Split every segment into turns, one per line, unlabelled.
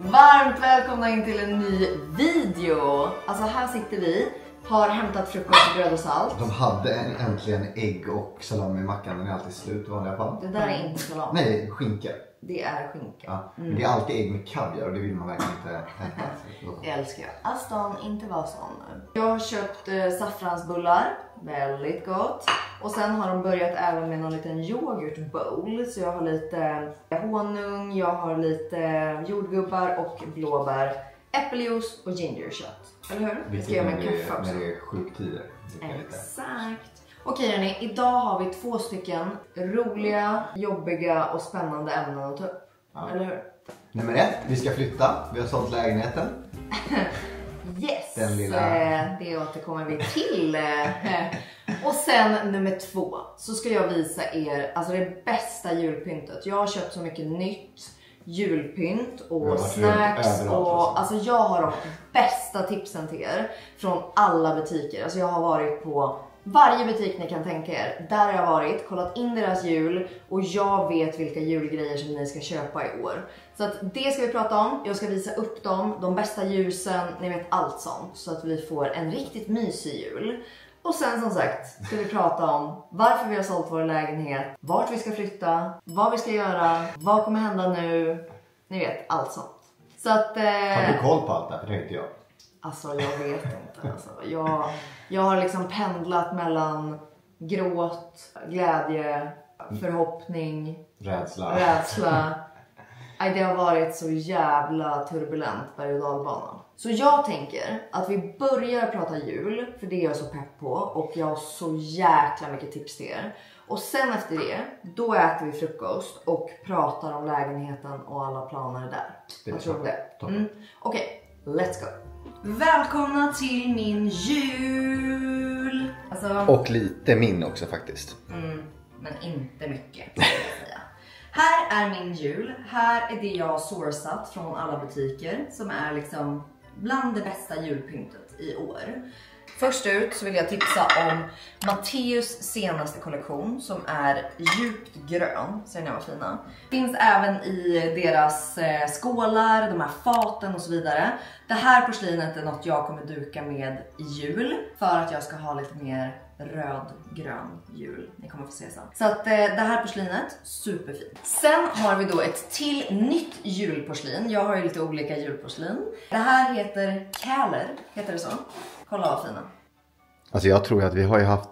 Varmt välkomna in till en ny video. Alltså här sitter vi, har hämtat frukost, bröd och salt.
De hade äntligen ägg och salami i mackan, den är alltid slut i vanliga fall.
Det där är inte salami.
Nej, skinka.
Det är skinka.
Ja, men det är alltid ägg med kaviar och det vill man verkligen inte äta.
Det älskar jag. Aston, inte vara sån nu. Jag har köpt saffransbullar, väldigt gott. Och sen har de börjat även med någon liten yoghurtbowl. Så jag har lite honung, jag har lite jordgubbar och blåbär, äppeljuice och gingerkött. Eller hur?
Det
ska jag med kaffe också.
När det är sjuktider.
Exakt. Okej hörni, idag har vi 2 stycken roliga, jobbiga och spännande ämnen att ta upp. Ja. Eller hur?
Nummer 1, vi ska flytta. Vi har sålt lägenheten.
Yes,
den lilla...
det återkommer vi till. Och sen nummer 2 så ska jag visa er alltså det bästa julpyntet. Jag har köpt så mycket nytt julpynt och snacks och alltså jag har de bästa tipsen till er från alla butiker. Alltså jag har varit på varje butik ni kan tänka er. Där har jag varit, kollat in deras jul och jag vet vilka julgrejer som ni ska köpa i år. Så att det ska vi prata om. Jag ska visa upp dem, de bästa ljusen, ni vet allt sånt. Så att vi får en riktigt mysig jul. Och sen som sagt ska vi prata om varför vi har sålt vår lägenhet, vart vi ska flytta, vad vi ska göra, vad kommer hända nu. Ni vet allt sånt. Så att,
har du koll på allt det här? För det är inte jag.
Alltså jag vet inte. Alltså, jag har liksom pendlat mellan gråt, glädje, förhoppning, rädsla. Det har varit så jävla turbulent berg- och dalbanan. Så jag tänker att vi börjar prata jul, för det är jag så pepp på och jag har så jäkla mycket tips till er. Och sen efter det, då äter vi frukost och pratar om lägenheten och alla planer där. Jag tror det. Okej, let's go. Välkomna till min jul! Alltså,
och lite min också faktiskt.
Men inte mycket, ska jag säga. Här är min jul. Här är det jag har sourcat från alla butiker som är liksom bland det bästa julpyntet i år. Först ut så vill jag tipsa om Matteus senaste kollektion som är djupt grön. Ser ni vad fina? Finns även i deras skålar, de här faten och så vidare. Det här porslinet är något jag kommer duka med i jul för att jag ska ha lite mer röd-grön jul. Ni kommer få se sen. Så att det här porslinet, superfint. Sen har vi då ett till nytt julporslin. Jag har ju lite olika julporslin. Det här heter Käler, heter det så? Kolla vad fina.
Alltså jag tror att vi har ju haft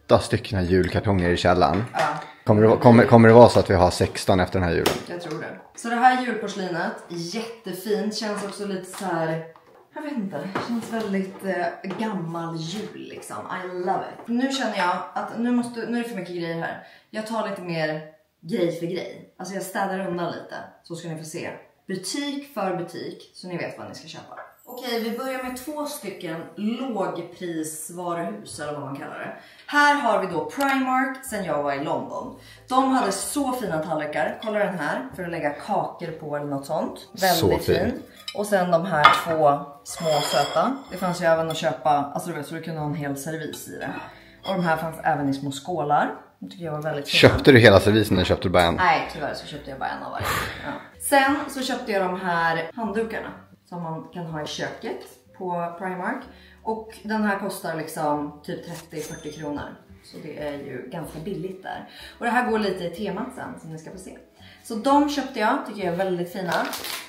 8 stycken julkartonger i källaren.
Ja.
Kommer det vara så att vi har 16 efter den här julen?
Jag tror det. Så det här julporslinet, jättefint. Känns också lite så här, jag vet inte, känns väldigt gammal jul liksom. I love it. Nu känner jag att nu är det för mycket grejer här. Jag tar lite mer grej för grej. Alltså jag städar undan lite, så ska ni få se. Butik för butik, så ni vet vad ni ska köpa. Okej, vi börjar med 2 stycken lågprisvaruhus eller vad man kallar det. Här har vi då Primark sen jag var i London. De hade så fina tallrikar. Kolla den här för att lägga kakor på eller något sånt. Väldigt fin. Och sen de här 2 små söta. Det fanns ju även att köpa, alltså du vet, så du kunde ha en hel servis i det. Och de här fanns även i små skålar. Det tycker jag var väldigt fina.
Köpte du hela servisen eller köpte du bara en?
Nej, tyvärr så köpte jag bara en av varje. Ja. Sen så köpte jag de här handdukarna som man kan ha i köket på Primark. Och den här kostar liksom typ 30-40 kronor. Så det är ju ganska billigt där. Och det här går lite i temat sen som ni ska få se. Så de köpte jag, tycker jag är väldigt fina.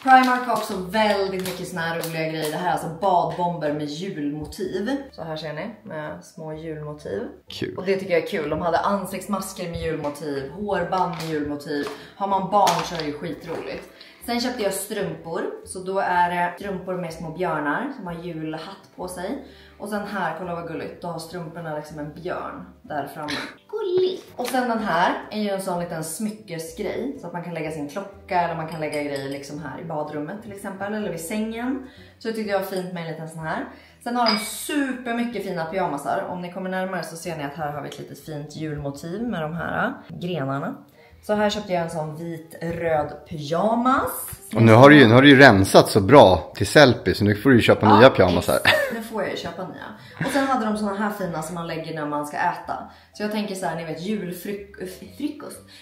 Primark har också väldigt mycket såna här roliga grejer. Det här är alltså badbomber med julmotiv. Så här ser ni, med små julmotiv.
Kul.
Och det tycker jag är kul. De hade ansiktsmasker med julmotiv, hårband med julmotiv. Har man barn så är det ju skitroligt. Sen köpte jag strumpor, så då är det strumpor med små björnar som har julhatt på sig. Och sen här, kolla vad gulligt, då har strumporna liksom en björn där framme. Gulligt! Och sen den här är ju en sån liten smyckesgrej, så att man kan lägga sin klocka eller man kan lägga grejer liksom här i badrummet till exempel, eller vid sängen. Så jag tyckte det var fint med en liten sån här. Sen har de super mycket fina pyjamasar. Om ni kommer närmare så ser ni att här har vi ett litet fint julmotiv med de här grenarna. Så här köpte jag en sån vit-röd pyjamas.
Och nu har du ju rensat så bra till selfie, så nu får du ju köpa nya pyjamasar.
Nu får får jag ju köpa nya. Och sen hade de såna här fina som man lägger när man ska äta. Så jag tänker så här, ni vet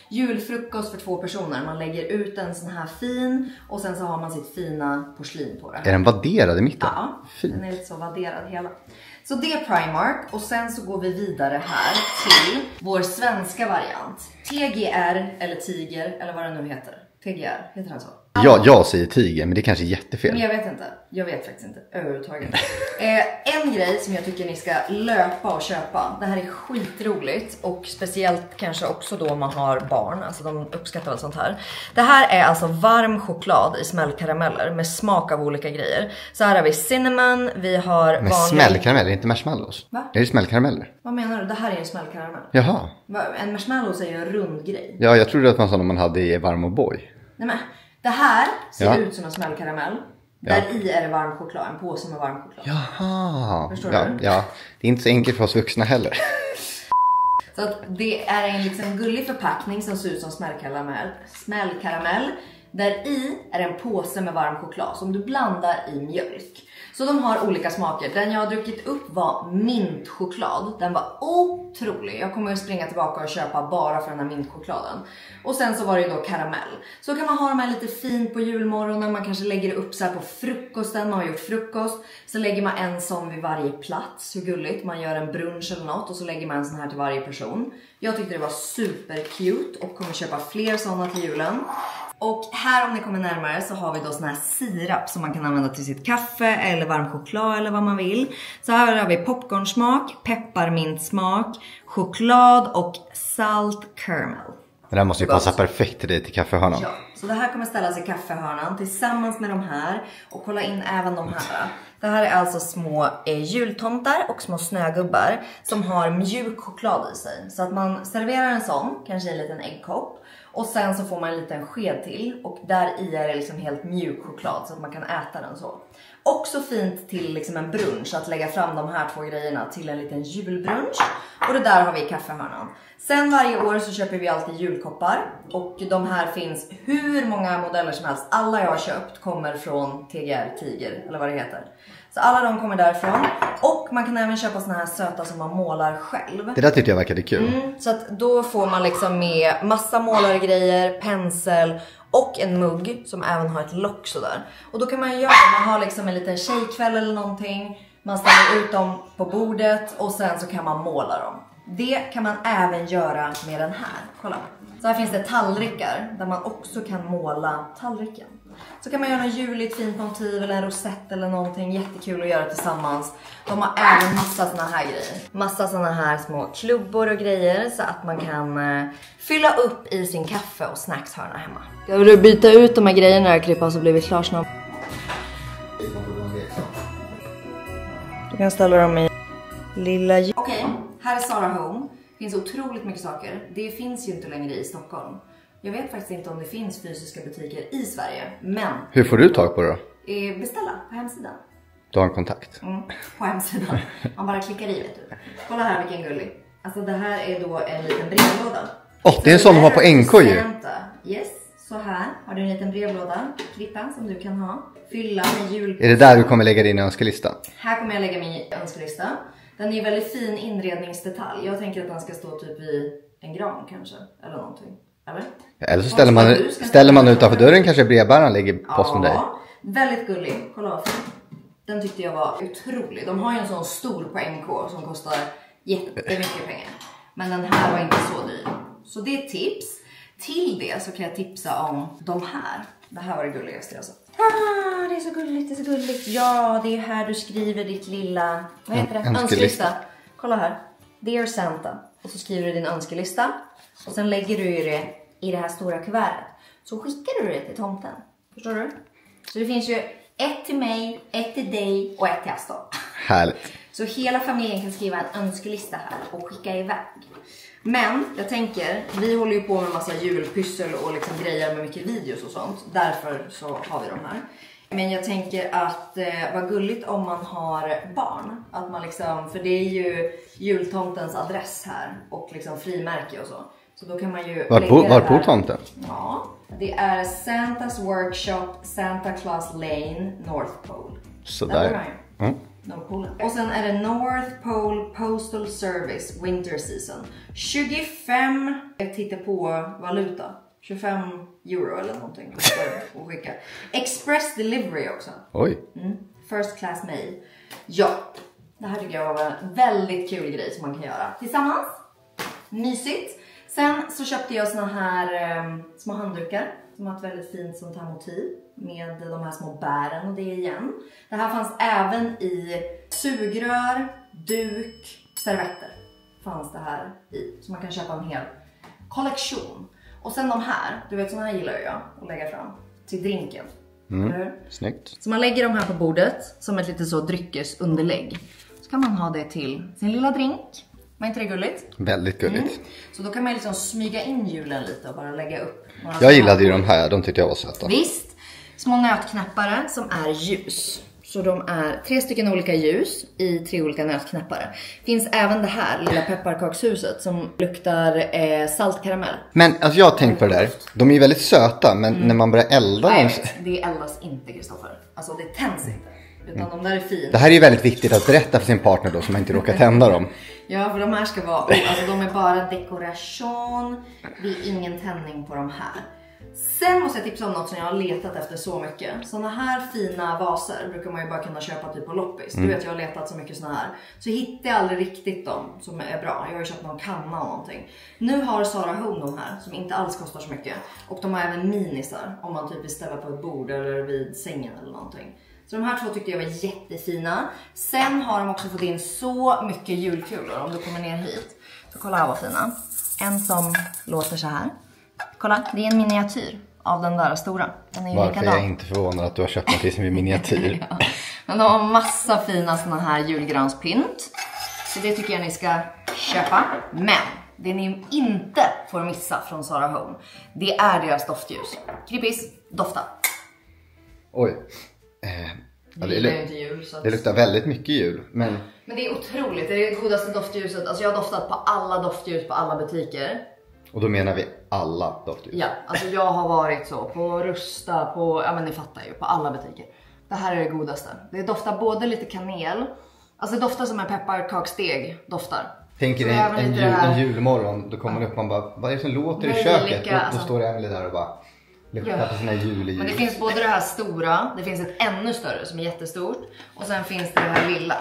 julfrukost för 2 personer. Man lägger ut en sån här fin och sen så har man sitt fina porslin på det.
Är den vadderad i mitten?
Ja, fint. Den är lite så vadderad hela. Så det är Primark och sen så går vi vidare här till vår svenska variant. TGR eller Tiger eller vad det nu heter. TGR, heter den så?
Ja, jag säger Tiger, men det är kanske jättefel.
Men jag vet inte. Jag vet faktiskt inte överhuvudtaget. En grej som jag tycker ni ska löpa och köpa. Det här är skitroligt. Och speciellt kanske också då om man har barn. Alltså de uppskattar väl sånt här. Det här är alltså varm choklad i smällkarameller med smak av olika grejer. Så här har vi cinnamon, vi har
med smällkarameller, inte marshmallows.
Va?
Är det smällkarameller?
Vad menar du? Det här är en smällkaramell.
Jaha.
En marshmallows är ju en rund grej.
Ja, jag trodde att man sa när man hade i varm och boy.
Nej men, det här ser ut som en smällkaramell. Där i är det varm choklad, en påse med varm choklad.
Jaha.
Förstår
du? Ja, det är inte så enkelt för oss vuxna heller.
Så att det är en liksom gullig förpackning som ser ut som smällkaramell. Där i är en påse med varm choklad som du blandar i mjölk. Så de har olika smaker. Den jag har druckit upp var mintchoklad. Den var otrolig. Jag kommer att springa tillbaka och köpa bara för den här mintchokladen. Och sen så var det då karamell. Så kan man ha de här lite fint på julmorgonen. Man kanske lägger det upp så här på frukosten. Man har gjort frukost. Så lägger man en sån vid varje plats. Hur gulligt. Man gör en brunch eller något. Och så lägger man en sån här till varje person. Jag tyckte det var super cute. Och kommer köpa fler såna till julen. Och här om ni kommer närmare så har vi då sån här sirap som man kan använda till sitt kaffe eller varm choklad eller vad man vill. Så här har vi popcornsmak, pepparmintsmak, choklad och salt caramel.
Det där måste ju passa perfekt till dig till kaffehörnan.
Ja, så det här kommer ställas i kaffehörnan tillsammans med de här. Och kolla in även de här. Det här är alltså små jultomtar och små snögubbar som har mjuk choklad i sig. Så att man serverar en sån, kanske i en liten äggkopp. Och sen så får man en liten sked till. Och där i är det liksom helt mjuk choklad så att man kan äta den så. Också fint till liksom en brunch att lägga fram de här 2 grejerna till en liten julbrunch. Och det där har vi i kaffehörnan. Sen varje år så köper vi alltid julkoppar. Och de här finns hur många modeller som helst. Alla jag har köpt kommer från TGR Tiger eller vad det heter. Så alla de kommer därifrån. Och man kan även köpa såna här söta som man målar själv.
Det där tyckte jag verkade kul.
Så att då får man liksom med massa målargrejer, pensel och en mugg som även har ett lock sådär. Och då kan man göra, man har liksom en liten tjejkväll eller någonting. Man ställer ut dem på bordet och sen så kan man måla dem. Det kan man även göra med den här. Kolla. Så här finns det tallrikar där man också kan måla tallriken. Så kan man göra en juligt fint motiv eller en rosett eller någonting. Jättekul att göra tillsammans. De har även massa såna här grejer. Massa såna här små klubbor och grejer så att man kan fylla upp i sin kaffe och snackshörna hemma. Ska du byta ut de här grejerna här, Klippa, så blir vi klar snart. Du kan ställa dem i lilla... Okej, här är Zara Home. Det finns otroligt mycket saker. Det finns ju inte längre i Stockholm. Jag vet faktiskt inte om det finns fysiska butiker i Sverige. Men...
Hur får du tag på det då?
Beställa på hemsidan.
Du har en kontakt?
På hemsidan. Man bara klickar i, vet du. Kolla här vilken gullig. Alltså det här är då en liten brevlåda.
Det är en sån de har på NK ju.
Yes, så här har du en liten brevlåda. Klippan som du kan ha. Fylla med jul.
Är det där du kommer lägga din önskelista?
Här kommer jag lägga min önskelista. Den är väldigt fin inredningsdetalj. Jag tänker att den ska stå typ vid en gran kanske. Eller någonting. Eller?
Ja, eller så ställer man utanför dörren, kanske brevbäraren lägger post med dig.
Ja, väldigt gullig. Kolla vad fin. Den tyckte jag var otrolig. De har ju en sån stor på NK som kostar jättemycket pengar. Men den här var inte så dyr. Så det är tips. Till det så kan jag tipsa om de här. Det här var det gulligaste jag sett. Det är så gulligt, det är så gulligt. Ja, det är här du skriver ditt lilla... Vad heter det? Önskelista. Kolla här. Dear Santa. Och så skriver du din önskelista. Och sen lägger du det i det här stora kuvertet. Så skickar du det till tomten. Förstår du? Så det finns ju ett till mig, ett till dig och ett till Astor.
Härligt.
Så hela familjen kan skriva en önskelista här och skicka iväg. Men jag tänker, vi håller ju på med en massa julpyssel och liksom grejer med mycket videos och sånt. Därför så har vi de här. Men jag tänker att vad gulligt om man har barn. Att man liksom, för det är ju jultomtens adress här och liksom frimärke och så. Så då kan man ju
var bor tomten?
Ja, det är Santa's Workshop, Santa Claus Lane, North Pole.
Sådär.
Nordpolen. Och sen är det North Pole Postal Service Winter Season. 25, jag tittar på valuta. 25 euro eller någonting att skicka. Express delivery också.
Oj.
First class mail. Ja, det här tycker jag var en väldigt kul grej som man kan göra tillsammans. Mysigt. Sen så köpte jag såna här små handdukar som har ett väldigt fint sånt här motiv med de här små bären och det igen. Det här fanns även i sugrör, duk, servetter fanns det här i. Så man kan köpa en hel kollektion. Och sen de här, du vet såna här gillar jag att lägga fram till drinken.
Snyggt.
Så man lägger de här på bordet som ett lite så dryckesunderlägg. Så kan man ha det till sin lilla drink. Var inte det gulligt?
Väldigt gulligt.
Så då kan man liksom smyga in julen lite och bara lägga upp.
Jag gillade ju de här, de tyckte jag var söta.
Visst, små nötknäppare som är ljus. Så de är 3 stycken olika ljus i 3 olika nötknäppare. Finns även det här lilla pepparkakshuset som luktar saltkaramell.
Men alltså jag har tänkt på det där. De är ju väldigt söta, men när man börjar elda dem...
Det eldas inte, Kristoffer. Alltså det tänds inte. Utan de där är fina.
Det här är ju väldigt viktigt att berätta för sin partner då, så man inte råkar tända dem.
Ja, för de här ska vara... Alltså de är bara dekoration. Det är ingen tändning på de här. Sen måste jag tipsa om något som jag har letat efter så mycket. Såna här fina vaser brukar man ju bara kunna köpa typ på loppis. Du vet, jag har letat så mycket såna här. Så hittar jag aldrig riktigt dem som är bra. Jag har ju köpt någon kanna och någonting. Nu har Zara Home de här som inte alls kostar så mycket. Och de har även minisar om man typ vill ställa på ett bord eller vid sängen eller någonting. Så de här 2 tyckte jag var jättefina. Sen har de också fått in så mycket julkulor om du kommer ner hit. Så kolla här vad fina. En som låter så här. Kolla, det är en miniatyr av den där stora. Den är
Varför är jag inte förvånad att du har köpt något som är miniatyr?
Ja. Men de har massa fina såna här julgranspynt. Så det tycker jag ni ska köpa. Men det ni inte får missa från Zara Home, det är deras doftljus. Krippis, dofta.
Oj. Ja, det luktar väldigt mycket jul. Men
det är otroligt, det är det godaste doftljuset. Alltså jag har doftat på alla doftljus på alla butiker.
Och då menar vi alla doftljus.
Ja, alltså jag har varit så på Rusta, på, ja men ni fattar ju, på alla butiker. Det här är det godaste. Det doftar både lite kanel, alltså det doftar som en pepparkaksdeg doftar.
Tänker en julmorgon, då kommer man upp och man bara, vad är det som låter i köket? Då står Emily där och bara luktar på sina juljus.
Men det finns både det här stora, det finns ett ännu större som är jättestort. Och sen finns det här lilla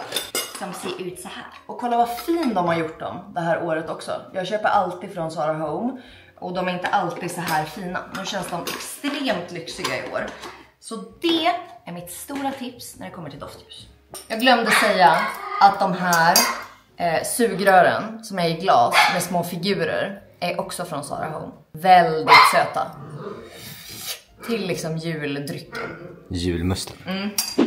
som ser ut så här. Och kolla vad fin de har gjort dem det här året också. Jag köper alltid från Zara Home. Och de är inte alltid så här fina. Nu känns de extremt lyxiga i år. Så det är mitt stora tips när det kommer till doftljus. Jag glömde säga att de här sugrören som är i glas med små figurer är också från Zara Home. Väldigt söta. Till liksom juldrycken.
Julmusten.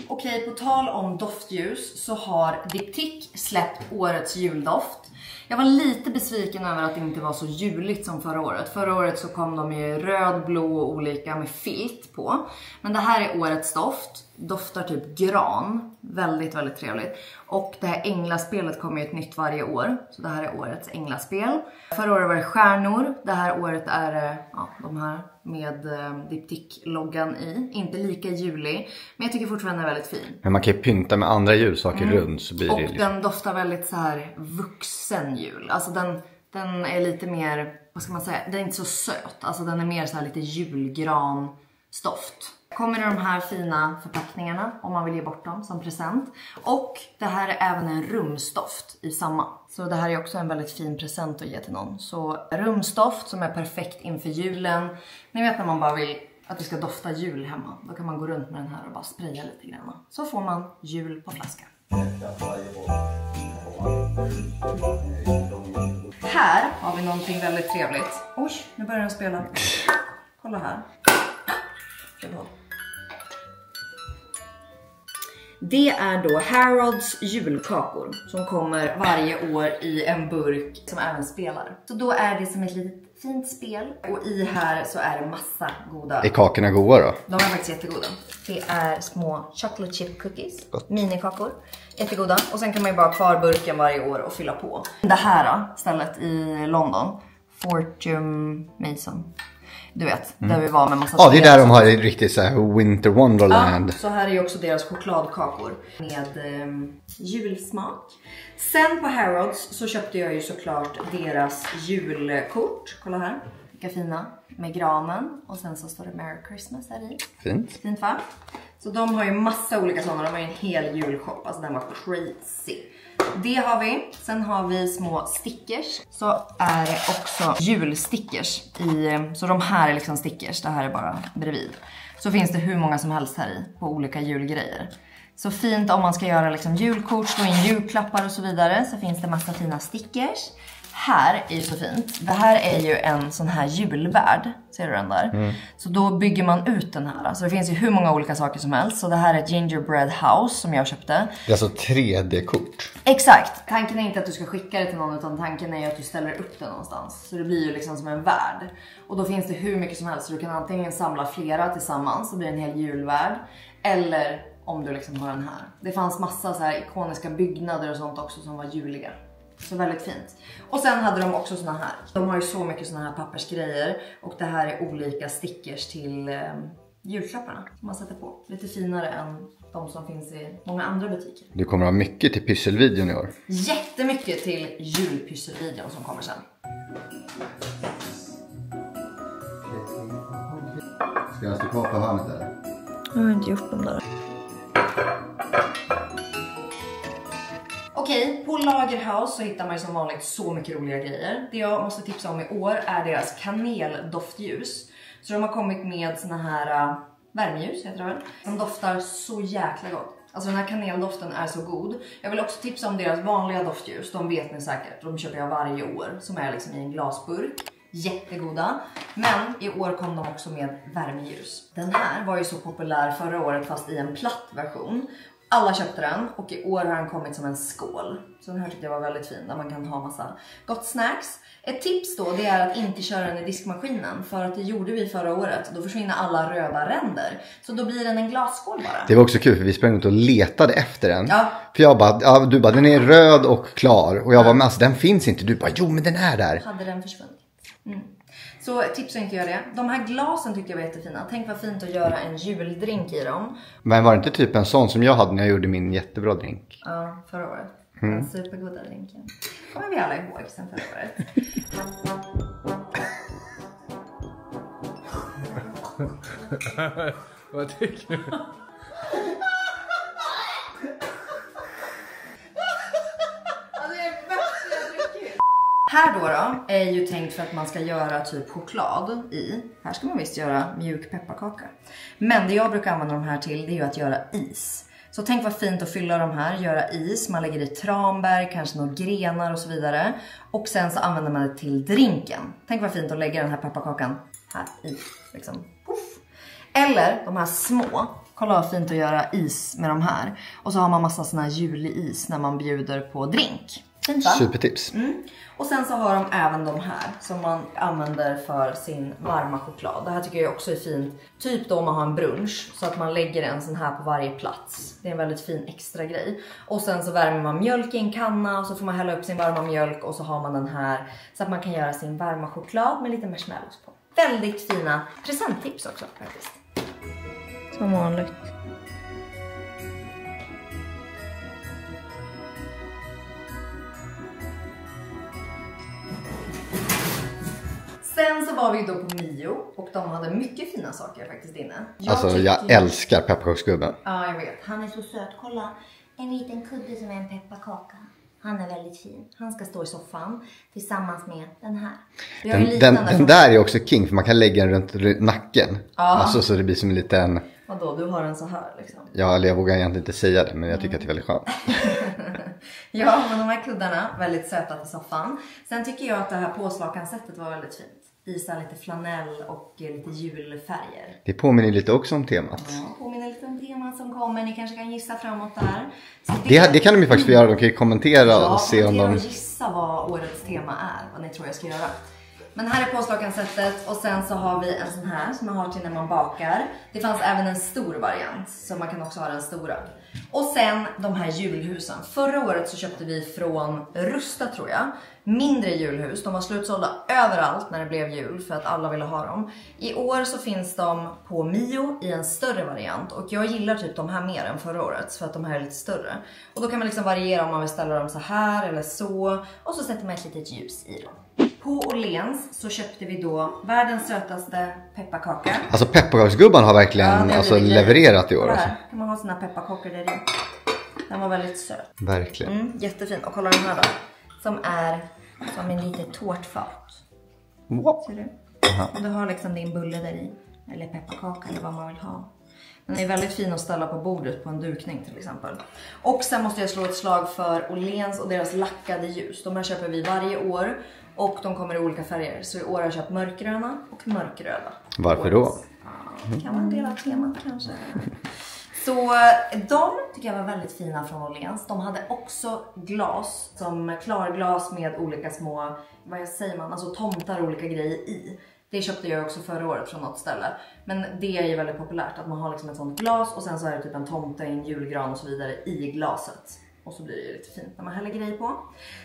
Okej, på tal om doftljus så har Diptyque släppt årets juldoft. Jag var lite besviken över att det inte var så juligt som förra året. Förra året så kom de i röd, blå och olika med filt på. Men det här är årets doft. Doftar typ gran. Väldigt, väldigt trevligt. Och det här änglaspelet kommer ju ett nytt varje år. Så det här är årets änglaspel. Förra året var det stjärnor. Det här året är de här med Diptyque-loggan i. Inte lika julig. Men jag tycker fortfarande den är väldigt fin.
Men man kan ju pynta med andra julsaker runt så blir det
liksom. Den doftar väldigt så här vuxen jul. Alltså den är lite mer, vad ska man säga, den är inte så söt. Alltså den är mer så här lite julgranstoft. Kommer de här fina förpackningarna om man vill ge bort dem som present. Och det här är även en rumstoft i samma. Så det här är också en väldigt fin present att ge till någon. Så rumstoft som är perfekt inför julen. Ni vet när man bara vill att det ska dofta jul hemma. Då kan man gå runt med den här och bara spraya lite grann. Så får man jul på flaskan. Här har vi någonting väldigt trevligt. Oj, nu börjar den spela. Kolla här. Det är då Harrods julkakor som kommer varje år i en burk som även spelar. Så då är det som ett litet fint spel. Och i här så är det massa goda.
Är kakorna goda då?
De är faktiskt jättegoda. Det är små chocolate chip cookies. Gott. Minikakor. Jättegoda. Och sen kan man ju bara ha kvar burken varje år och fylla på. Det här stället i London. Fortune Mason. du vet, där vi var med massa
Ja, det är där de har riktigt så här Winter Wonderland.
Ja, så här är ju också deras chokladkakor med julsmak. Sen på Harrods så köpte jag ju såklart deras julkort. Kolla här, vilka fina. Med granen och sen så står det Merry Christmas här i. Fint va? Så de har ju massa olika sådana, de har ju en hel julshop, alltså den var crazy. Det har vi. Sen har vi små stickers. Så är det också julstickers så de här är liksom stickers, det här är bara bredvid. Så finns det hur många som helst här i på olika julgrejer. Så fint om man ska göra liksom julkort, slå in julklappar och så vidare, så finns det massa fina stickers. Här är ju så fint. Det här är ju en sån här julvärld. Ser du den där? Så då bygger man ut den här. Så det finns ju hur många olika saker som helst. Så det här är ett gingerbread house som jag köpte.
Det är alltså 3D-kort.
Exakt. Tanken är inte att du ska skicka det till någon, utan tanken är att du ställer upp det någonstans. Så det blir ju liksom som en värld. Och då finns det hur mycket som helst. Så du kan antingen samla flera tillsammans så blir det en hel julvärld. Eller om du liksom har den här. Det fanns massa så här ikoniska byggnader och sånt också som var juliga. Så väldigt fint. Och sen hade de också såna här. De har ju så mycket såna här pappersgrejer. Och det här är olika stickers till julklapparna som man sätter på. Lite finare än de som finns i många andra butiker.
Du kommer ha mycket till pysselvideon i år.
Jättemycket till julpysselvideon som kommer sen.
Ska jag stå kvar på hörnet eller?
Jag har inte gjort dem där. Okej, på Lagerhaus så hittar man ju som vanligt så mycket roliga grejer. Det jag måste tipsa om i år är deras kaneldoftljus. Så de har kommit med såna här värmeljus, heter det väl. De doftar så jäkla gott. Alltså den här kaneldoften är så god. Jag vill också tipsa om deras vanliga doftljus. De vet ni säkert, de köper jag varje år. Som är liksom i en glasburk. Jättegoda. Men i år kom de också med värmeljus. Den här var ju så populär förra året fast i en platt version. Alla köpte den och i år har den kommit som en skål. Så den här tyckte jag var väldigt fin, där man kan ha massa gott snacks. Ett tips då, det är att inte köra den i diskmaskinen. För att det gjorde vi förra året. Då försvinner alla röda ränder. Så då blir den en glasskål bara.
Det var också kul för vi sprang ut och letade efter den.
Ja.
För jag bara, ja, du bara, den är röd och klar. Och jag var med, alltså den finns inte. Du bara, jo men den är där.
Hade den försvunnit. Så tipsa inte göra det. De här glasen tycker jag var jättefina. Tänk vad fint att göra en juldrink i dem.
Men var det inte typ en sån som jag hade när jag gjorde min jättebra drink?
Ja, förra året. Den supergoda drinken. Kommer vi alla ihåg sen förra året.
Vad tycker du?
Här då är ju tänkt för att man ska göra typ choklad i. Här ska man visst göra mjuk pepparkaka. Men det jag brukar använda de här till, det är ju att göra is. Så tänk vad fint att fylla de här, göra is. Man lägger i tranbär, kanske några grenar och så vidare. Och sen så använder man det till drinken. Tänk vad fint att lägga den här pepparkakan här i. Liksom. Puff. Eller de här små. Kolla vad fint att göra is med de här. Och så har man massa såna här julis när man bjuder på drink. Fint, va?
Supertips.
Och sen så har de även de här som man använder för sin varma choklad. Det här tycker jag också är fint. Typ då om man har en brunch så att man lägger en sån här på varje plats. Det är en väldigt fin extra grej. Och sen så värmer man mjölk i en kanna och så får man hälla upp sin varma mjölk och så har man den här så att man kan göra sin varma choklad med lite marshmallows på. Väldigt fina presenttips också faktiskt. Som vanligt. Sen så var vi då på Mio och de hade mycket fina saker faktiskt inne.
Jag älskar pepparkaksgubben.
Ja, jag vet. Han är så söt. Kolla, en liten kudde som är en pepparkaka. Han är väldigt fin. Han ska stå i soffan tillsammans med den här.
Den där är också king för man kan lägga den runt nacken. Ja. Alltså så det blir som en liten...
Vadå, du har den så här liksom?
Ja, eller jag vågar egentligen inte säga det, men jag tycker att det är väldigt skönt.
Ja, men de här kuddarna, väldigt söta till soffan. Sen tycker jag att det här påslakansättet var väldigt fint. Isa lite flanell och lite julfärger.
Det påminner lite också om temat.
Ja, påminner lite om temat som kommer. Ni kanske kan gissa framåt där.
Det kan de ju faktiskt få göra. De kan ju kommentera och se om de...
och gissa vad årets tema är. Vad ni tror jag ska göra. Men här är påslagansättet och sen så har vi en sån här som man har till när man bakar. Det fanns även en stor variant så man kan också ha den stora. Och sen de här julhusen. Förra året så köpte vi från Rusta tror jag. Mindre julhus. De var slutsålda överallt när det blev jul för att alla ville ha dem. I år så finns de på Mio i en större variant. Och jag gillar typ de här mer än förra året för att de här är lite större. Och då kan man liksom variera om man vill ställa dem så här eller så. Och så sätter man ett litet ljus i dem. På Åhléns så köpte vi då världens sötaste pepparkaka.
Alltså pepparkaksgubban har verkligen levererat i år.
Här kan man ha sina pepparkakor där i. Den var väldigt söt.
Verkligen.
Jättefin. Och kolla den här då. Som är som en liten tårtfat.
Wow.
Ser du? Och du har liksom din bulle där i. Eller pepparkaka eller vad man vill ha. Den är väldigt fin att ställa på bordet på en dukning till exempel. Och sen måste jag slå ett slag för Åhléns och deras lackade ljus. De här köper vi varje år. Och de kommer i olika färger. Så i år har jag köpt mörkgröna och mörkröda.
Varför då?
Kan man dela temat kanske. Så de tycker jag var väldigt fina från Åhléns. De hade också glas, som klarglas med olika små, vad säger man, alltså tomtar och olika grejer i. Det köpte jag också förra året från något ställe. Men det är ju väldigt populärt att man har liksom ett sånt glas och sen så är det typ en tomte, en julgran och så vidare i glaset. Och så blir det ju lite fint när man häller grejer på.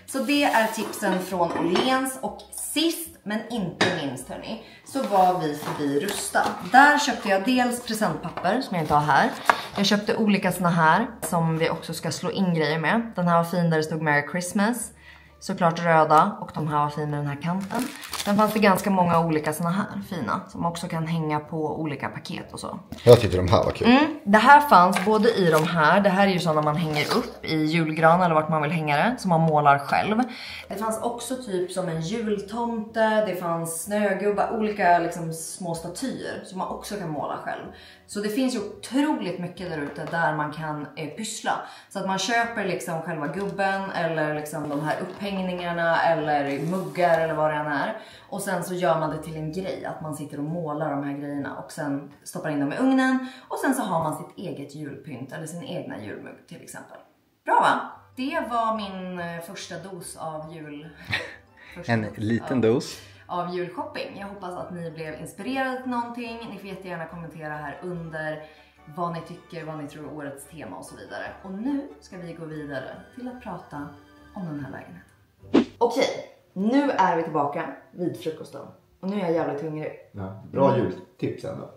Så det är tipsen från Åhléns. Och sist men inte minst hörni, så var vi förbi Rusta. Där köpte jag dels presentpapper som jag inte har här. Jag köpte olika såna här som vi också ska slå in grejer med. Den här var fin där det stod Merry Christmas. Såklart röda och de här var fina med den här kanten. Sen fanns det ganska många olika såna här fina som också kan hänga på olika paket och så.
Jag tyckte de här var kul.
Det här fanns både i de här. Det här är ju sådana man hänger upp i julgran eller vart man vill hänga det. Som man målar själv. Det fanns också typ som en jultomte. Det fanns snögubbar. Olika liksom små statyer som man också kan måla själv. Så det finns ju otroligt mycket där ute där man kan pyssla. Så att man köper liksom själva gubben eller liksom de här upphängningarna eller muggar eller vad det än är. Och sen så gör man det till en grej att man sitter och målar de här grejerna och sen stoppar in dem i ugnen. Och sen så har man sitt eget julpynt eller sin egna julmugg till exempel. Bra va? Det var min första dos av jul.
En liten dos.
Av julshopping. Jag hoppas att ni blev inspirerade till någonting. Ni får jättegärna kommentera här under vad ni tycker, vad ni tror är årets tema och så vidare. Och nu ska vi gå vidare till att prata om den här lägenheten. Okej, nu är vi tillbaka vid frukosten. Och nu är jag jävligt hungrig.
Ja, bra jultips ändå.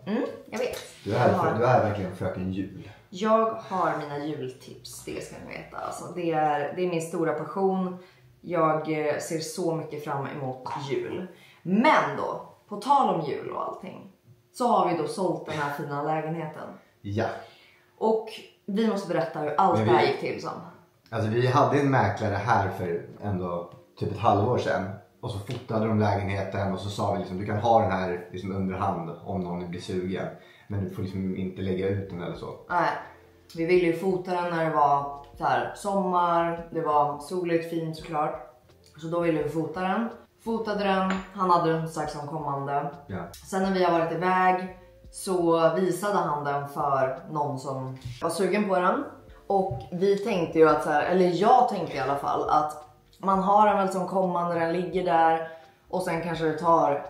Jag vet.
Du är verkligen fröken jul.
Jag har mina jultips, det ska ni veta. Alltså, det är min stora passion. Jag ser så mycket fram emot jul. Men då, på tal om jul och allting, så har vi då sålt den här fina lägenheten.
Ja.
Och vi måste berätta hur allt det här gick till som.
Alltså vi hade en mäklare här för ändå typ ett halvår sedan. Och så fotade de lägenheten och så sa vi liksom, du kan ha den här liksom under hand om någon blir sugen. Men du får liksom inte lägga ut den eller så.
Nej, vi ville ju fota den när det var så här, sommar, det var soligt, fint såklart. Så då ville vi fota den. Fotade den, han hade den strax som kommande.
Ja.
Sen när vi har varit iväg så visade han den för någon som var sugen på den. Och vi tänkte ju att så här, eller jag tänkte i alla fall att man har den väl som kommande, den ligger där. Och sen kanske det tar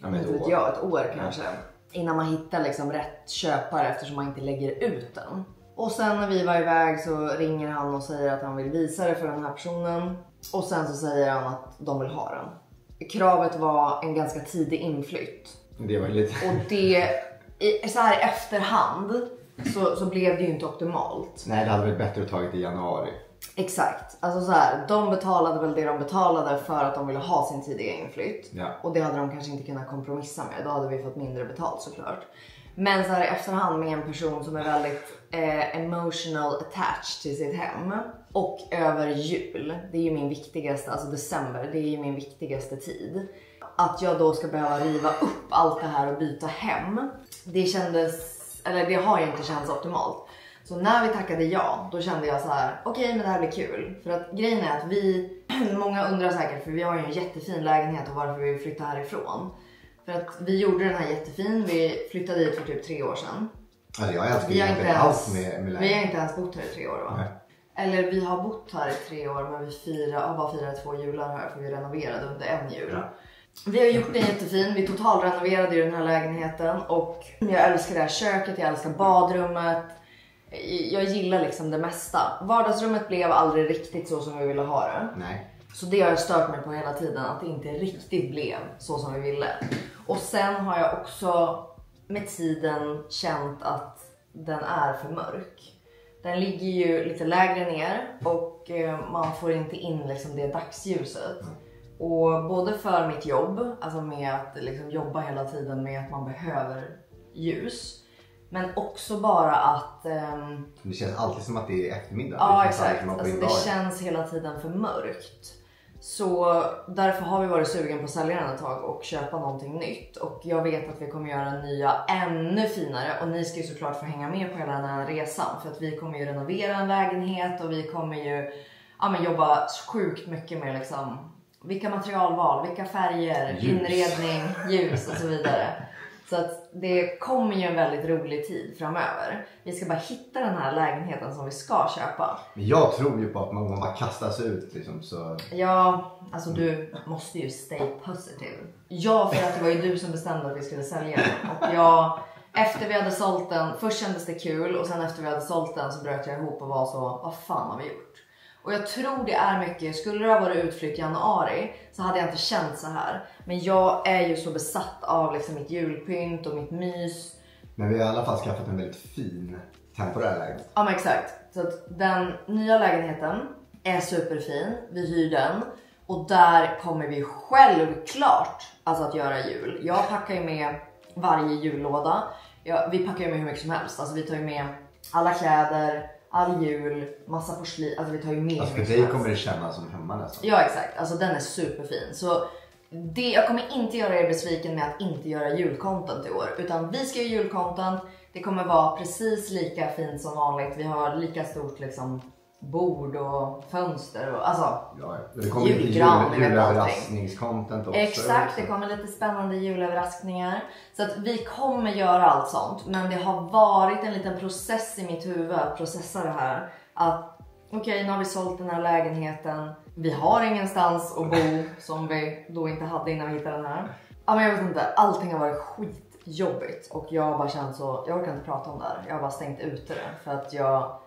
ett år kanske. Innan man hittar liksom rätt köpare eftersom man inte lägger ut den. Och sen när vi var iväg så ringer han och säger att han vill visa det för den här personen. Och sen så säger han att de vill ha den. Kravet var en ganska tidig inflytt.
Det var lite...
Och det, så här i efterhand så blev det ju inte optimalt.
Nej, det hade varit bättre att ta det i januari.
Exakt. Alltså så här, de betalade väl det de betalade för att de ville ha sin tidiga inflytt.
Ja.
Och det hade de kanske inte kunnat kompromissa med. Då hade vi fått mindre betalt såklart. Men så här i efterhand med en person som är väldigt emotional attached till sitt hem. Och över jul, det är ju min viktigaste, alltså december, det är ju min viktigaste tid. Att jag då ska behöva riva upp allt det här och byta hem. Det kändes, eller det har ju inte känts optimalt. Så när vi tackade ja, då kände jag så här: okej, men det här blir kul. För att grejen är att många undrar säkert, för vi har ju en jättefin lägenhet och varför vi flyttar härifrån. För att vi gjorde den här jättefin, vi flyttade dit för typ 3 år sedan.
Alltså jag älskar allt med lägenhet.
Vi har inte ens bott här i 3 år va? Nej. Eller vi har bott här i 3 år, men vi bara firade 2 jular här för vi renoverade under en jul. Ja. Vi har gjort den jättefin, vi totalrenoverade ju den här lägenheten och jag älskar det här köket, jag älskar badrummet. Jag gillar liksom det mesta. Vardagsrummet blev aldrig riktigt så som vi ville ha det.
Nej.
Så det har jag stört mig på hela tiden, att det inte riktigt blev så som vi ville. Och sen har jag också med tiden känt att den är för mörk. Den ligger ju lite lägre ner och man får inte in liksom det dagsljuset. Och både för mitt jobb, alltså med att liksom jobba hela tiden med att man behöver ljus. Men också bara att...
Det känns alltid som att det är eftermiddag.
Ja, exakt. Alltså, det känns hela tiden för mörkt. Så därför har vi varit sugen på att sälja den ett tag och köpa någonting nytt. Och jag vet att vi kommer göra den nya ännu finare. Och ni ska ju såklart få hänga med på hela den här resan. För att vi kommer ju renovera en lägenhet och vi kommer ju jobba sjukt mycket med liksom, vilka materialval, vilka färger, inredning, ljus och så vidare. Så att det kommer ju en väldigt rolig tid framöver. Vi ska bara hitta den här lägenheten som vi ska köpa.
Men jag tror ju på att man bara kastas ut liksom, så...
Ja, alltså du måste ju stay positive. Ja, för att det var ju du som bestämde att vi skulle sälja den. Och jag, efter vi hade sålt den, först kändes det kul och sen efter vi hade sålt den så bröt jag ihop och var så, vad fan har vi gjort? Och jag tror det är mycket, skulle det ha varit utflytt i januari så hade jag inte känt så här. Men jag är ju så besatt av liksom mitt julpynt och mitt mys.
Men vi har i alla fall skaffat en väldigt fin temporär lägenhet.
Ja men exakt. Så att den nya lägenheten är superfin, vi hyr den. Och där kommer vi självklart alltså att göra jul. Jag packar ju med varje jullåda. Vi packar ju med hur mycket som helst. Alltså vi tar ju med alla kläder, all jul, massa porslin, alltså vi tar ju med.
Alltså för dig kommer det kännas som hemma nästan.
Ja exakt, alltså den är superfin. Så jag kommer inte göra er besviken med att inte göra julcontent i år. Utan vi ska göra julcontent, det kommer vara precis lika fint som vanligt. Vi har lika stort liksom bord och fönster och alltså
det kommer julöverraskningscontent också.
Exakt, det kommer lite spännande julöverraskningar. Så att vi kommer göra allt sånt. Men det har varit en liten process i mitt huvud att processa det här. Att okej, nu har vi sålt den här lägenheten. Vi har ingenstans att bo som vi då inte hade innan vi hittade den här. Ja men jag vet inte, allting har varit skitjobbigt. Och jag har bara känt så, jag orkar inte prata om det här. Jag har bara stängt ute det för att jag...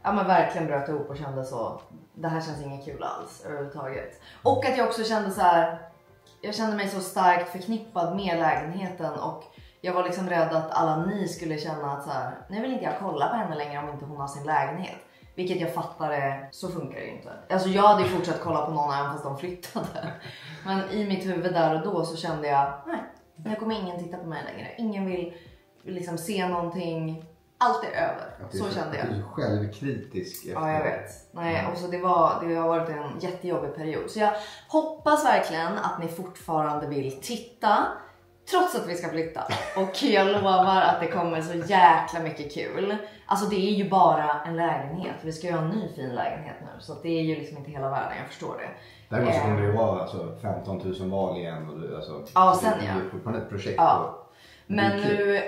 Ja men verkligen bröt ihop och kände så, det här känns inget kul alls överhuvudtaget. Och att jag också kände så här, jag kände mig så starkt förknippad med lägenheten och jag var liksom rädd att alla ni skulle känna att så här, nu vill inte jag kolla på henne längre om inte hon har sin lägenhet. Vilket jag fattade, så funkar det ju inte. Alltså jag hade ju fortsatt kolla på någon även fast de flyttade. Men i mitt huvud där och då så kände jag, nej, nu kommer ingen titta på mig längre. Ingen vill liksom se någonting. Allt är över, så kände jag.
Du är självkritisk.
Ja, jag vet. Nej, och så det har varit en jättejobbig period. Så jag hoppas verkligen att ni fortfarande vill titta. Trots att vi ska flytta. Och jag lovar att det kommer så jäkla mycket kul. Alltså det är ju bara en lägenhet. Vi ska ju ha en ny fin lägenhet nu. Så det är ju liksom inte hela världen, jag förstår det.
Däremot så kommer det ju vara alltså, 15 000 val igen. Och du, alltså,
ja, sen
det är fortfarande ett projekt.
Ja. Men nu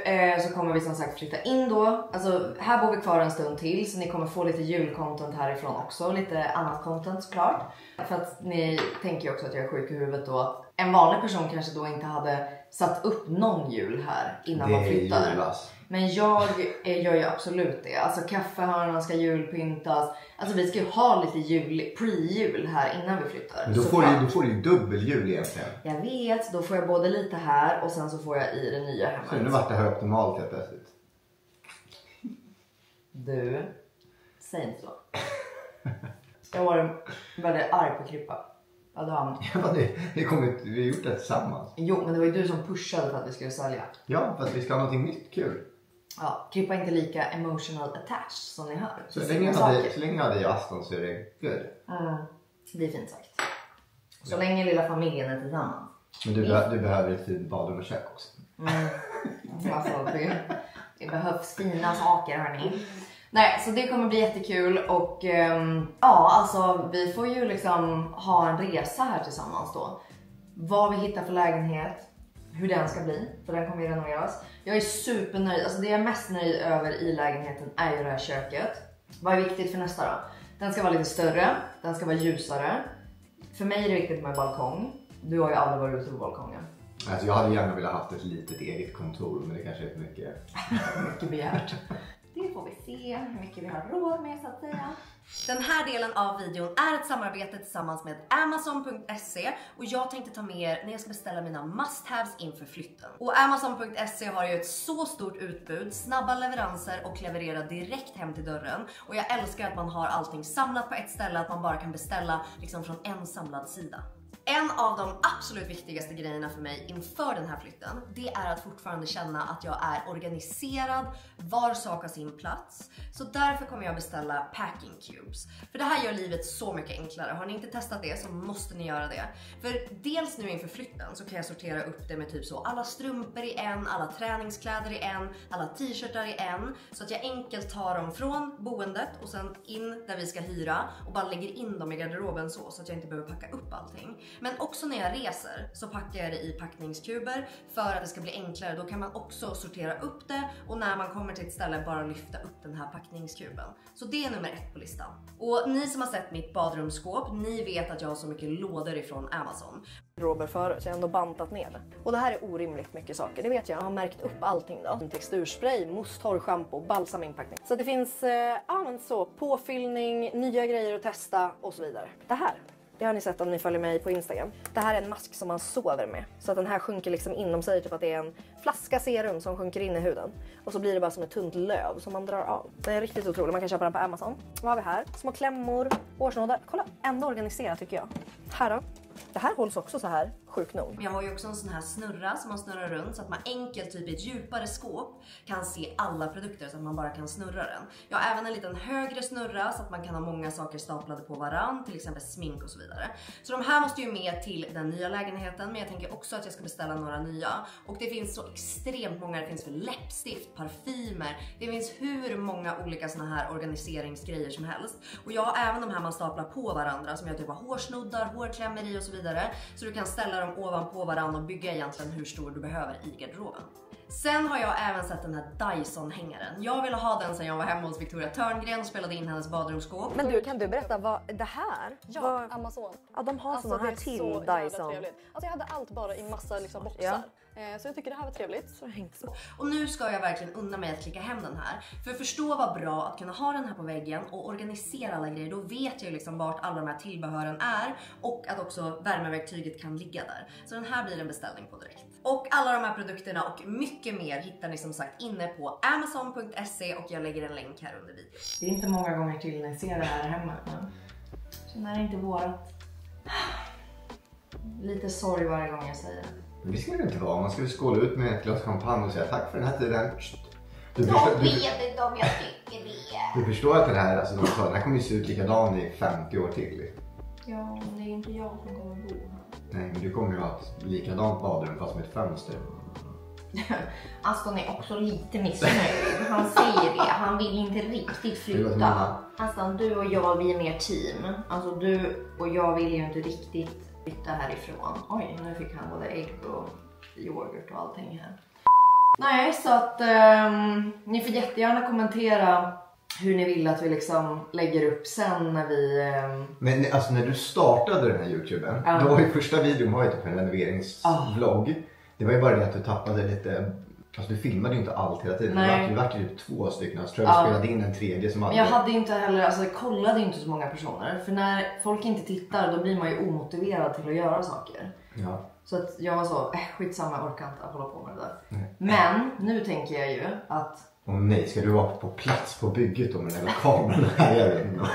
så kommer vi som sagt flytta in då. Alltså här bor vi kvar en stund till. Så ni kommer få lite julcontent härifrån också. Lite annat content såklart. För att ni tänker ju också att jag är sjuk i huvudet då. Att en vanlig person kanske då inte hade satt upp någon jul här innan man flyttar. Men jag gör ju absolut det. Alltså kaffehörnan ska julpyntas. Alltså vi ska ju ha lite pre-jul här innan vi flyttar.
Men då får du ju dubbeljul egentligen.
Jag vet, då får jag både lite här och sen så får jag i det nya hemmet.
Så nu vart det här optimalt helt plötsligt.
Du, säg inte så. Jag var väldigt arg på Krippa.
Ja, vi har gjort det tillsammans.
Jo, men det var ju du som pushade för att vi skulle sälja.
Ja, för att vi ska ha någonting nytt kul.
Ja, Krippa är inte lika emotional attached som ni hör.
Så länge hade jag Aston så är det good.
Det är fint sagt. Så länge lilla familjen är tillsammans.
Men du behöver ett fint badrum och kök också.
Alltså, det behövs fina saker hörni. Nej, så det kommer bli jättekul och ja, alltså vi får ju liksom ha en resa här tillsammans då. Vad vi hittar för lägenhet, hur den ska bli, för den kommer ju renoveras. Jag är supernöjd, alltså det jag är mest nöjd över i lägenheten är ju det här köket. Vad är viktigt för nästa då? Den ska vara lite större, den ska vara ljusare. För mig är det viktigt med balkong. Du har ju aldrig varit ute på balkongen.
Alltså jag hade gärna velat haft ett litet eget kontor, men det kanske är för mycket.
Mycket begärt. Det får vi se hur mycket vi har råd med så att säga. Den här delen av videon är ett samarbete tillsammans med Amazon.se och jag tänkte ta med er när jag ska beställa mina must-haves inför flytten. Och Amazon.se har ju ett så stort utbud, snabba leveranser och levererar direkt hem till dörren. Och jag älskar att man har allting samlat på ett ställe, att man bara kan beställa liksom från en samlad sida. En av de absolut viktigaste grejerna för mig inför den här flytten, det är att fortfarande känna att jag är organiserad, var sak har sin plats. Så därför kommer jag beställa packing cubes. För det här gör livet så mycket enklare. Har ni inte testat det så måste ni göra det. För dels nu inför flytten så kan jag sortera upp det med typ så alla strumpor i en, alla träningskläder i en, alla t-shirtar i en. Så att jag enkelt tar dem från boendet och sen in där vi ska hyra och bara lägger in dem i garderoben så att jag inte behöver packa upp allting. Men också när jag reser så packar jag det i packningskuber för att det ska bli enklare. Då kan man också sortera upp det och när man kommer till ett ställe bara lyfta upp den här packningskuben. Så det är nummer 1 på listan. Och ni som har sett mitt badrumsskåp, ni vet att jag har så mycket lådor ifrån Amazon.
Robert förut, så jag har ändå bantat ner det. Och det här är orimligt mycket saker, det vet jag. Jag har märkt upp allting då. Texturspray, mousse, torrschampo, balsaminpackning. Så det finns påfyllning, nya grejer att testa och så vidare. Det har ni sett om ni följer mig på Instagram. Det här är en mask som man sover med. Så att den här sjunker liksom inom sig, typ att det är en flaska serum som sjunker in i huden. Och så blir det bara som ett tunt löv som man drar av. Det är riktigt otroligt, man kan köpa den på Amazon. Vad har vi här? Små klämmor, hårsnoddar. Kolla, ändå organiserat tycker jag. Här då. Det här hålls också så här, sjukt nog.
Jag har ju också en sån här snurra som man snurrar runt så att man enkelt typ i ett djupare skåp kan se alla produkter så att man bara kan snurra den. Jag har även en liten högre snurra så att man kan ha många saker staplade på varann, till exempel smink och så vidare. Så de här måste ju med till den nya lägenheten, men jag tänker också att jag ska beställa några nya. Och det finns så extremt många, det finns för läppstift, parfymer, det finns hur många olika såna här organiseringsgrejer som helst. Och jag har även de här man staplar på varandra som jag typ har hårsnoddar, hårklämmer i och så vidare. Så du kan ställa dem ovanpå varandra och bygga egentligen hur stor du behöver i garderoben. Sen har jag även sett den här Dyson-hängaren. Jag ville ha den sen jag var hemma hos Victoria Törngren och spelade in hennes badrumsskåp.
Men du, kan du berätta vad det här?
Ja, Amazon.
Ja, de har såna här till
så
Dyson.
trevligt. Alltså jag hade allt bara i massa liksom boxar. Så jag tycker det här var trevligt.
Så hängt så.
Och nu ska jag verkligen unna mig att klicka hem den här. För att förstå vad bra att kunna ha den här på väggen och organisera alla grejer. Då vet jag ju liksom vart alla de här tillbehören är. Och att också värmeverktyget kan ligga där. Så den här blir en beställning på direkt. Och alla de här produkterna och mycket mer hittar ni som sagt inne på Amazon.se. Och jag lägger en länk här under videon. Det är inte många gånger till när jag ser det här hemma. Så när det inte vårat. Lite sorg varje gång jag säger det.
Men det ska det inte vara. Man ska skåla ut med ett glas champagne och säga tack för den här tiden.
Jag vet inte om jag tycker det.
Du förstår att den här, alltså, den här kommer ju se ut likadan i 50 år till.
Ja, men det är inte jag som kommer bo här.
Nej, men du kommer ju ha ett likadant badrum fast med ett fönster.
Aston är också lite missnöjd. Han säger det. Han vill inte riktigt flytta. Aston, du och jag, vi är mer team. Alltså du och jag vill ju inte riktigt flytta härifrån. Oj, nu fick han både ägg och yoghurt och allting här. Nej, så att ni får jättegärna kommentera hur ni vill att vi liksom lägger upp sen när vi...
Men alltså när du startade den här YouTuben, då var ju första videon var ju typ en renoveringsvlogg. Det var ju bara det att du tappade lite... Alltså du filmade ju inte allt hela tiden.
Nej.
Det var typ 2 stycken. Så tror jag du spelade in en tredje som
aldrig... Men jag hade inte heller, alltså jag kollade inte så många personer. För när folk inte tittar då blir man ju omotiverad till att göra saker.
Ja.
Så att jag var så, skitsamma, jag orkar inte att hålla på med det där. Men nu tänker jag ju att...
Nej, ska du vara på plats på bygget då med den hela kameran här? Jag vet inte.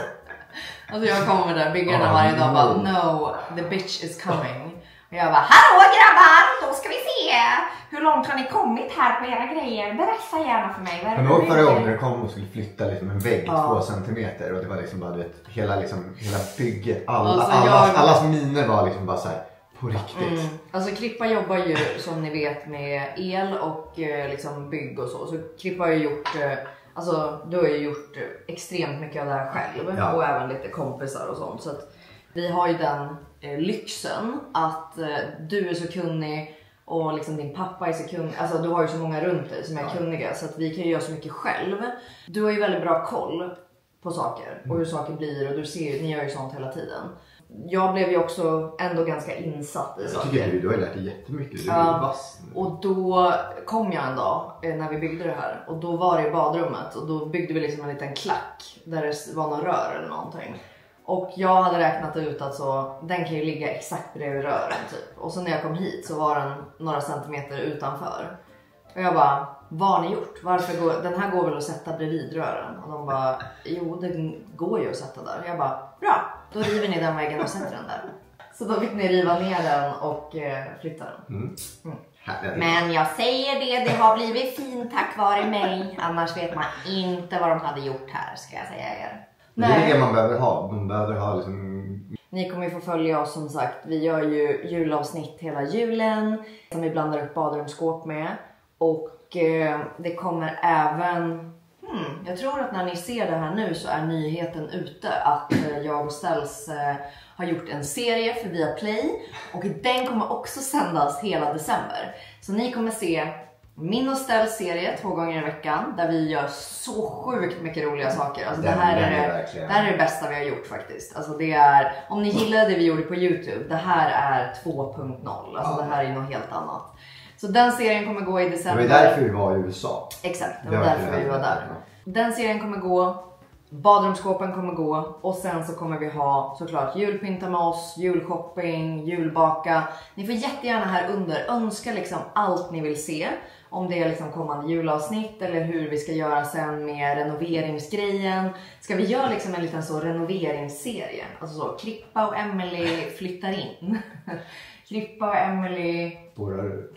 Alltså jag kommer där, byggarna varje dag bara, no, the bitch is coming. Och jag bara, hallå grabbar, då ska vi se. Hur långt har ni kommit här på era grejer? Berätta gärna för mig.
Men då förra gången när du kom och skulle flytta liksom en vägg 2 centimeter och det var liksom bara, du vet, hela bygget, allas miner var liksom bara så här på riktigt.
Alltså Klippa jobbar ju som ni vet med el och liksom bygg och så. Så Klippa har ju gjort, alltså du har ju gjort extremt mycket av det här själv och även lite kompisar och sånt. Så att vi har ju den lyxen att du är så kunnig och liksom din pappa är så kunnig. Alltså du har ju så många runt dig som är kunniga så att vi kan ju göra så mycket själv. Du har ju väldigt bra koll på saker och hur saker blir och du ser ju, ni gör ju sånt hela tiden. jag blev ju också ändå ganska insatt i
Jag
saker.
tycker du har lärt dig jättemycket. Du är vass.
Och då kom jag en dag när vi byggde det här. Och då var det i badrummet. Och då byggde vi liksom en liten klack. Där det var någon rör eller någonting. Och jag hade räknat ut att den kan ju ligga exakt bredvid rören typ. Och så när jag kom hit så var den några centimeter utanför. Och jag bara, vad har ni gjort? Den här går väl att sätta bredvid rören? Och de bara, jo det går ju att sätta där. Jag bara, bra, då river ni den väggen och sätter den där. Så då fick ni riva ner den och flytta den. Men jag säger det har blivit fint tack vare mig. Annars vet man inte vad de hade gjort här, ska jag säga er.
Det är det man behöver ha. Man behöver ha liksom...
Ni kommer ju få följa oss som sagt. Vi gör ju julavsnitt hela julen. Som vi blandar upp badrumsskåp med. Och det kommer även... jag tror att när ni ser det här nu så är nyheten ute. Att jag och Ställs har gjort en serie för Viaplay. Och den kommer också sändas hela december. Så ni kommer se... min och Ställs serie 2 gånger i veckan. Där vi gör så sjukt mycket roliga saker. Alltså det här är det bästa vi har gjort faktiskt. Alltså det är, om ni gillade det vi gjorde på YouTube. Det här är 2.0. Alltså det här är något helt annat. Så den serien kommer gå i december.
Det var därför vi var i USA.
Exakt, det var därför vi var där. Den serien kommer gå. Badrumsskåpen kommer gå. Och sen så kommer vi ha såklart julpynta med oss, julshopping, julbaka. Ni får jättegärna här under önska liksom allt ni vill se. Om det är liksom kommande julavsnitt eller hur vi ska göra sen med renoveringsgrejen. Ska vi göra liksom en liten så renoveringsserie? Alltså så, Krippa och Emily flyttar in. Krippa och Emily...
Borrar.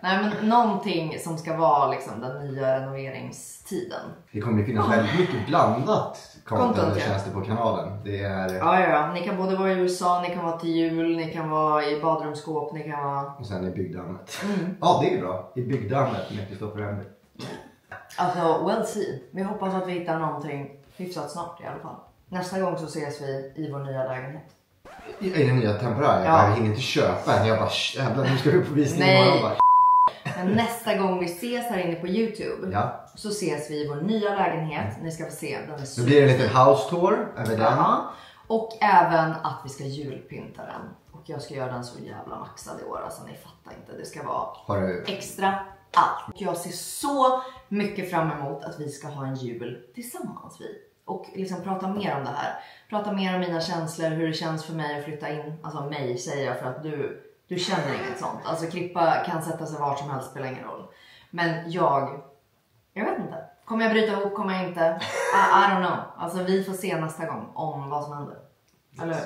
Nej men någonting som ska vara liksom den nya renoveringstiden.
Det kommer finnas väldigt mycket blandat content
ja.
tjänster på kanalen. Det är...
Ja. Ni kan både vara i USA, ni kan vara till jul, ni kan vara i badrumsskåp, ni kan vara...
Och sen i byggdammet. Ja, det är bra. I byggdammet med Kristoffer Emily.
Alltså, we'll see. Vi hoppas att vi hittar någonting hyfsat snart i alla fall. Nästa gång så ses vi i vår nya lägenhet.
I den nya temporära.
Ja.
Jag hinner inte köpa en. Jag bara, jävlar, nu ska vi på visning.
Nej.
Bara,
Men nästa gång vi ses här inne på YouTube så ses vi i vår nya lägenhet. Ni ska få se. Den är
så blir det en liten house tour över den.
Ja. Och även att vi ska julpynta den. Och jag ska göra den så jävla maxad i år. Alltså ni fattar inte. Det ska vara extra allt. Och jag ser så mycket fram emot att vi ska ha en jul tillsammans och liksom prata mer om det här. Prata mer om mina känslor, hur det känns för mig att flytta in. Alltså mig säger jag för att du känner inget sånt. Alltså Krippa kan sätta sig vart som helst, spelar ingen roll. Men jag vet inte. Kommer jag bryta ihop, kommer jag inte? I don't know. Alltså vi får se nästa gång om vad som händer. Eller hur?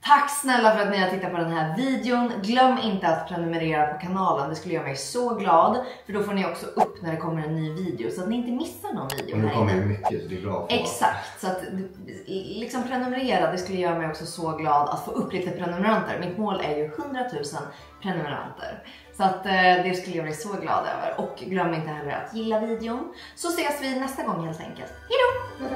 Tack snälla för att ni har tittat på den här videon. Glöm inte att prenumerera på kanalen. Det skulle göra mig så glad. För då får ni också upp när det kommer en ny video. Så att ni inte missar någon video.
Och det kommer ju mycket så det är bra.
Exakt. Så att liksom prenumerera. Det skulle göra mig också så glad att få upp lite prenumeranter. Mitt mål är ju 100 000 prenumeranter. Så att det skulle jag bli så glad över. Och glöm inte heller att gilla videon. Så ses vi nästa gång helt enkelt. Hej då!